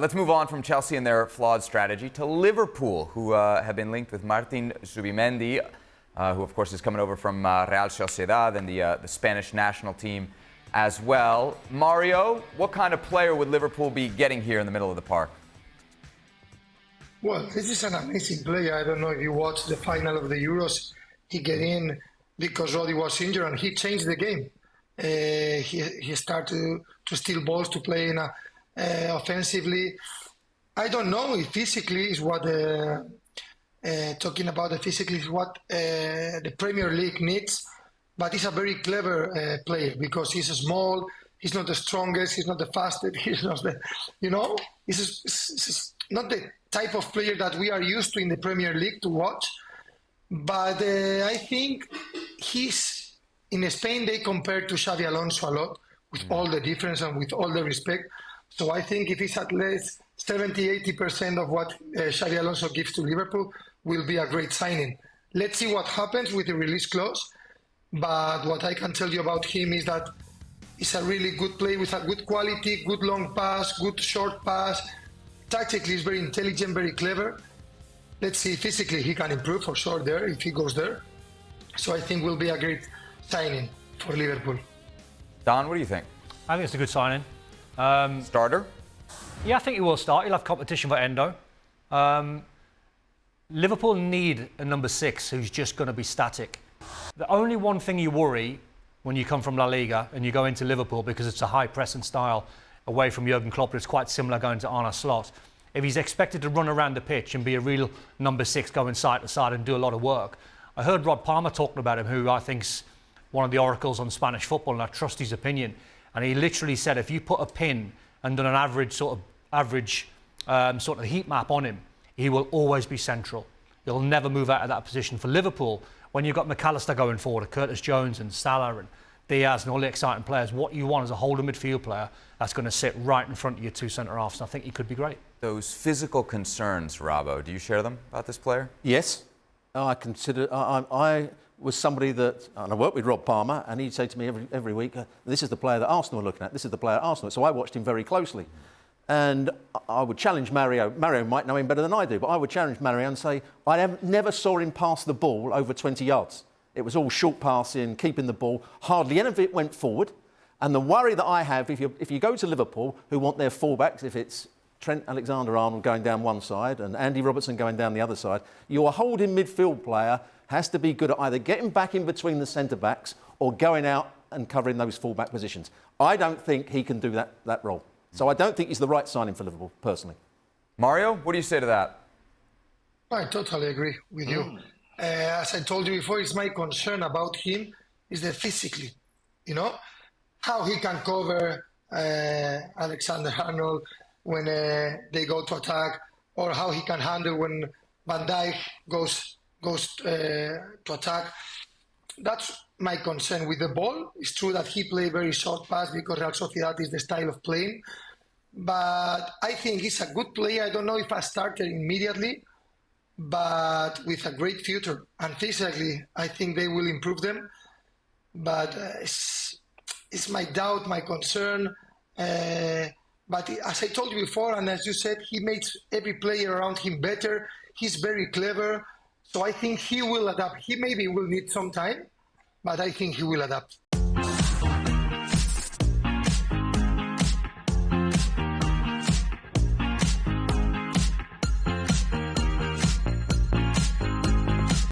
Let's move on from Chelsea and their flawed strategy to Liverpool, who have been linked with Martin Zubimendi, who of course is coming over from Real Sociedad and the Spanish national team as well. Mario, what kind of player would Liverpool be getting here in the middle of the park? Well, this is an amazing player. I don't know if you watched the final of the Euros. He got in because Rodri was injured and he changed the game. He started to steal balls, to play offensively. I don't know if physically is what talking about the physically is what the Premier League needs, but he's a very clever player because he's small. He's not the strongest. He's not the fastest. He's not the, he's not the type of player that we are used to in the Premier League to watch. But I think he's in Spain. They compare to Xabi Alonso a lot, with all the difference and with all the respect. So I think if he's at least 70-80% of what Xabi Alonso gives to Liverpool, will be a great signing. Let's see what happens with the release clause. But what I can tell you about him is that he's a really good player with a good quality, good long pass, good short pass. Tactically, he's very intelligent, very clever. Let's see, physically, he can improve for sure there if he goes there. So I think will be a great signing for Liverpool. Don, what do you think? I think it's a good signing. Starter? Yeah, I think he will start. He'll have competition for Endo. Liverpool need a number 6 who's just going to be static. The only one thing you worry when you come from La Liga and you go into Liverpool, because it's a high pressing style away from Jurgen Klopp, but it's quite similar going to Arne Slot. If he's expected to run around the pitch and be a real number 6 going side to side and do a lot of work. I heard Rod Palmer talking about him, who I think's one of the oracles on Spanish football, and I trust his opinion. And he literally said if you put a pin and done an average sort of heat map on him, he will always be central. He'll never move out of that position. For Liverpool, when you've got McAllister going forward, Curtis Jones and Salah and Diaz and all the exciting players, what you want is a holding midfield player that's going to sit right in front of your 2 centre-halves. And I think he could be great. Those physical concerns, Robbo, do you share them about this player? Yes. I was somebody that, and I worked with Rob Palmer, and he'd say to me every week, this is the player that Arsenal are looking at, this is the player at Arsenal. So I watched him very closely. And I would challenge Mario. Mario might know him better than I do, but I would challenge Mario and say, never saw him pass the ball over 20 yards. It was all short passing, keeping the ball. Hardly any of it went forward. And the worry that I have, if you go to Liverpool, who want their fullbacks, if it's Trent Alexander-Arnold going down one side and Andy Robertson going down the other side, your holding midfield player has to be good at either getting back in between the centre-backs or going out and covering those fullback positions. I don't think he can do that role. So I don't think he's the right signing for Liverpool, personally. Mario, what do you say to that? I totally agree with you. As I told you before, it's my concern about him is that physically, how he can cover Alexander-Arnold when they go to attack, or how he can handle when Van Dijk goes to attack. That's my concern with the ball. It's true that he played very short pass because Real Sociedad is the style of playing. But I think he's a good player. I don't know if I started immediately, but with a great future. And physically, I think they will improve them. But it's my doubt, my concern. But as I told you before, and as you said, he makes every player around him better. He's very clever. So I think he will adapt. He maybe will need some time, but I think he will adapt.